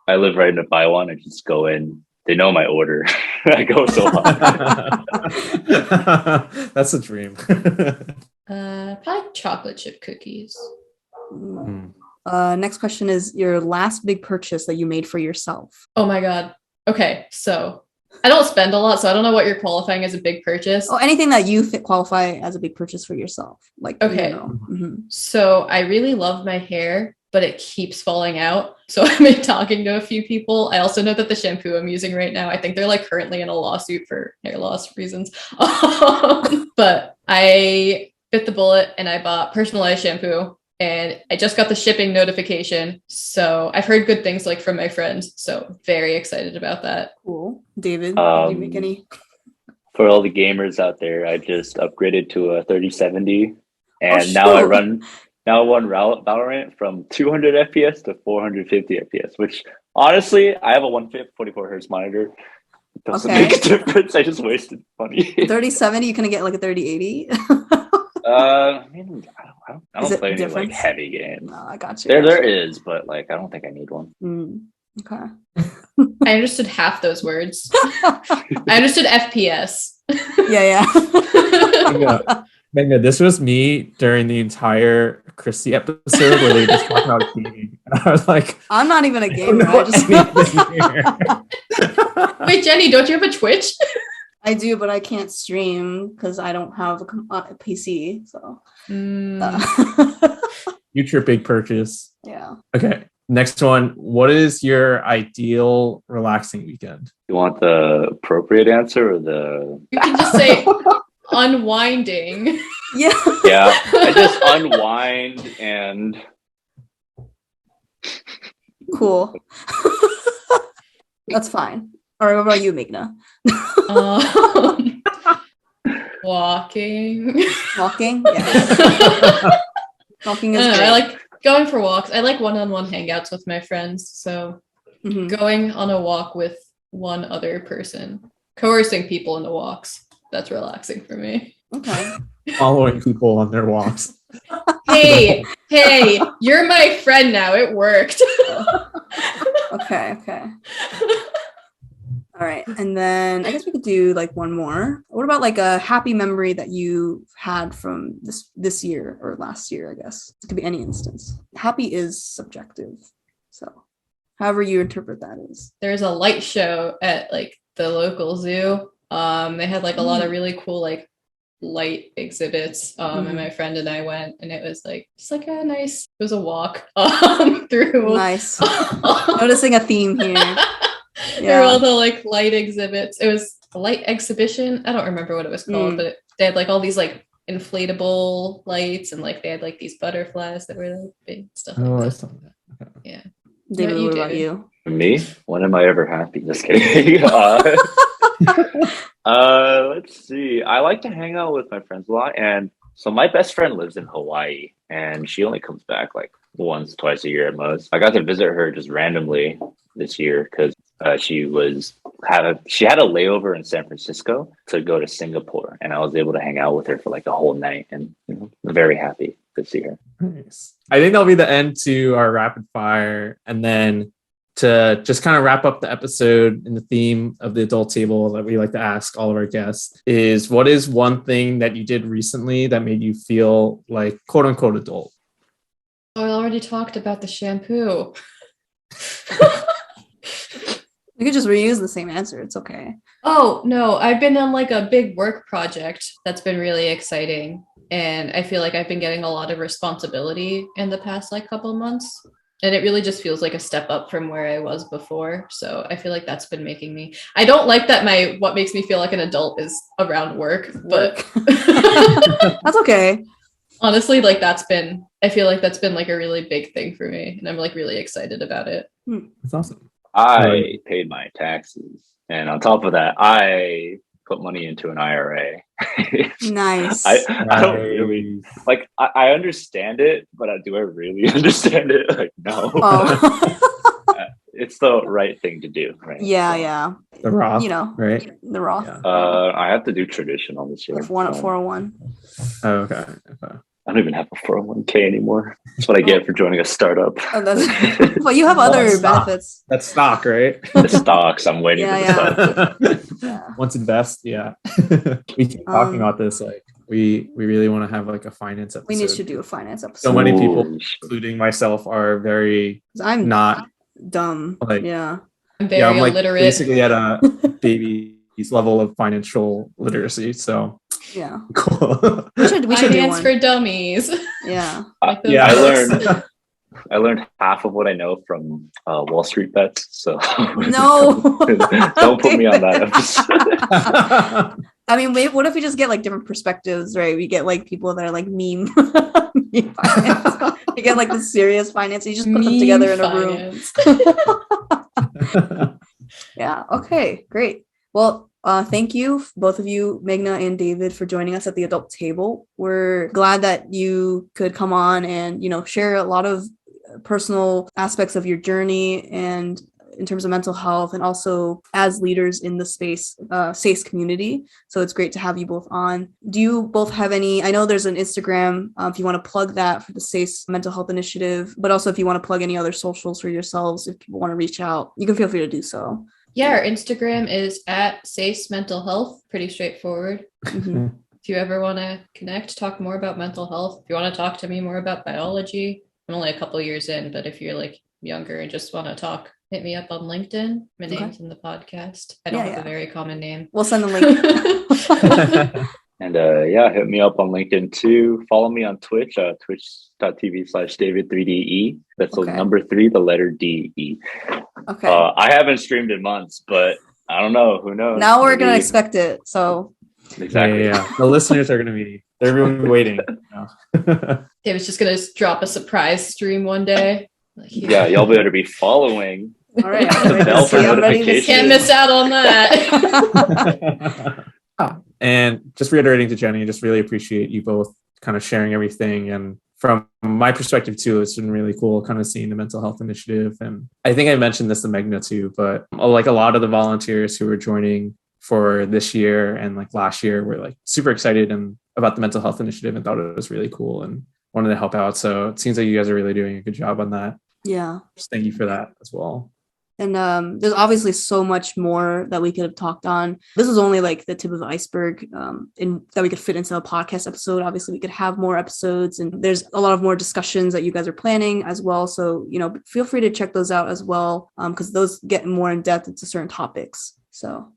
I live right nearby one. I just go in. They know my order. I go so hard. That's a dream. Probably chocolate chip cookies. Next question is your last big purchase that you made for yourself. Oh my God. Okay, so I don't spend a lot, so I don't know what you're qualifying as a big purchase. Oh, anything that you qualify as a big purchase for yourself. Like, okay. You know. Mm-hmm. So I really love my hair, but it keeps falling out. So I've been talking to a few people. I also know that the shampoo I'm using right now, I think they're like currently in a lawsuit for hair loss reasons. But I bit the bullet and I bought personalized shampoo, and I just got the shipping notification. So I've heard good things like from my friends. So very excited about that. Cool. David, did you make any? For all the gamers out there, I just upgraded to a 3070, and now I run Valorant from 200 FPS to 450 FPS, which honestly, I have a 144 hertz monitor. It doesn't make a difference. I just wasted money. 3070, you can get like a 3080. I mean, I don't play any like heavy games. No, I got you. There is, but like I don't think I need one. Okay. I understood half those words. I understood FPS. Yeah. Megna, this was me during the entire Chrissy episode where they just talked about gaming. And I was like, I'm not even a gamer. Wait, Jenny, don't you have a Twitch? I do, but I can't stream because I don't have a PC. So, future big purchase. Yeah. Okay. Next one. What is your ideal relaxing weekend? You want the appropriate answer or the? You can just say unwinding. Yeah. Yeah. I just unwind and. Cool. That's fine. All right, what about you, Meghna? Walking. Walking? Yeah. Walking is great. I like going for walks. I like one-on-one hangouts with my friends. So going on a walk with one other person, coercing people into walks, that's relaxing for me. Okay. Following people on their walks. Hey, you're my friend now. It worked. Okay. All right. And then I guess we could do like one more. What about like a happy memory that you had from this year or last year, I guess? It could be any instance. Happy is subjective. So however you interpret that is. There's a light show at like the local zoo. They had like a lot of really cool like light exhibits. And my friend and I went, and it was like just like a nice, it was a walk through. Nice. Noticing a theme here. There were all the like light exhibits. It was a light exhibition. I don't remember what it was called, but they had like all these like inflatable lights, and like they had like these butterflies that were like big stuff. I saw that. Okay. Yeah. David, what about you? Me? When am I ever happy? Just kidding. Let's see. I like to hang out with my friends a lot, and so my best friend lives in Hawaii, and she only comes back like once, twice a year at most. I got to visit her just randomly this year because she had a layover in San Francisco to go to Singapore, and I was able to hang out with her for like a whole night, and very happy to see her. Nice. I think that'll be the end to our rapid fire, and then to just kind of wrap up the episode in the theme of the adult table that we like to ask all of our guests is, what is one thing that you did recently that made you feel like quote unquote adult? Oh, I already talked about the shampoo. We could just reuse the same answer. It's okay. Oh, no, I've been on like a big work project that's been really exciting. And I feel like I've been getting a lot of responsibility in the past like couple months. And it really just feels like a step up from where I was before. So I feel like that's been making me, I don't like that what makes me feel like an adult is around work, but That's okay. Honestly, like I feel like that's been like a really big thing for me. And I'm like really excited about it. That's awesome. I paid my taxes, and on top of that, I put money into an IRA. Nice. I don't really like. I understand it, but do I really understand it? Like, no. Oh. It's the right thing to do, right? Yeah. The Roth, right? right? The Roth. Yeah. I have to do traditional this year. The 401. Oh, okay. I don't even have a 401k anymore. That's what I get for joining a startup. Oh, but you have other benefits. That's stock, right? The stocks. I'm waiting for the stock. Yeah. Once invest, we keep talking about this. Like, we really want to have like a finance episode. We need to do a finance episode. So many people, including myself, are very I'm not dumb. Like, yeah. I'm very I'm like illiterate. basically at a baby's level of financial literacy. So yeah, cool. we should do Finance one for dummies. Yeah. Like Yeah. I learned half of what I know from Wall Street Bets. So No. don't put me on that episode. I mean, what if we just get like different perspectives, right? We get like people that are like meme finance. You get like the serious finance. You just put them together in a room. Yeah. Okay. Great. Well, thank you, both of you, Meghna and David, for joining us at the adult table. We're glad that you could come on and, share a lot of personal aspects of your journey and in terms of mental health, and also as leaders in the SACE community. So it's great to have you both on. Do you both have I know there's an Instagram, if you want to plug that for the SACE mental health initiative, but also if you want to plug any other socials for yourselves, if people want to reach out, you can feel free to do so. Yeah, our Instagram is at SACE Mental Health. Pretty straightforward. Mm-hmm. If you ever want to connect, talk more about mental health, if you want to talk to me more about biology, I'm only a couple years in, but if you're like younger and just want to talk, hit me up on LinkedIn. My name's in the podcast. I don't have a very common name. We'll send the link. And hit me up on LinkedIn too. Follow me on Twitch, twitch.tv/David3DE. That's the number 3, the letter DE. Okay. I haven't streamed in months, but I don't know. Who knows? Now we're going to expect it. So exactly. Yeah. The listeners are going to they're really waiting. David's just going to drop a surprise stream one day. Yeah, y'all better be following. All right. The bell for notifications. Can't miss out on that. And just reiterating to Jenny, just really appreciate you both kind of sharing everything. And from my perspective too, it's been really cool kind of seeing the mental health initiative. And I think I mentioned this to Meghna too, but like a lot of the volunteers who were joining for this year and like last year were like super excited about the mental health initiative and thought it was really cool and wanted to help out. So it seems like you guys are really doing a good job on that. Yeah. Just thank you for that as well. And there's obviously so much more that we could have talked on. This is only like the tip of the iceberg that we could fit into a podcast episode. Obviously, we could have more episodes, and there's a lot of more discussions that you guys are planning as well. So, feel free to check those out as well, because those get more in depth into certain topics. So,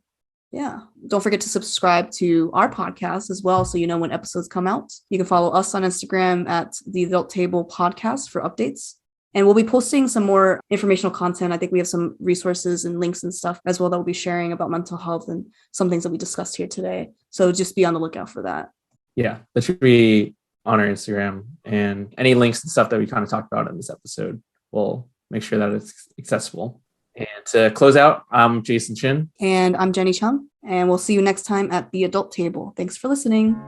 yeah, don't forget to subscribe to our podcast as well, so you know when episodes come out. You can follow us on Instagram at the Adult Table Podcast for updates. And we'll be posting some more informational content. I think we have some resources and links and stuff as well that we'll be sharing about mental health and some things that we discussed here today. So just be on the lookout for that. Yeah, that should be on our Instagram, and any links and stuff that we kind of talked about in this episode, we'll make sure that it's accessible. And to close out, I'm Jason Chin. And I'm Jenny Chung. And we'll see you next time at the Adult Table. Thanks for listening.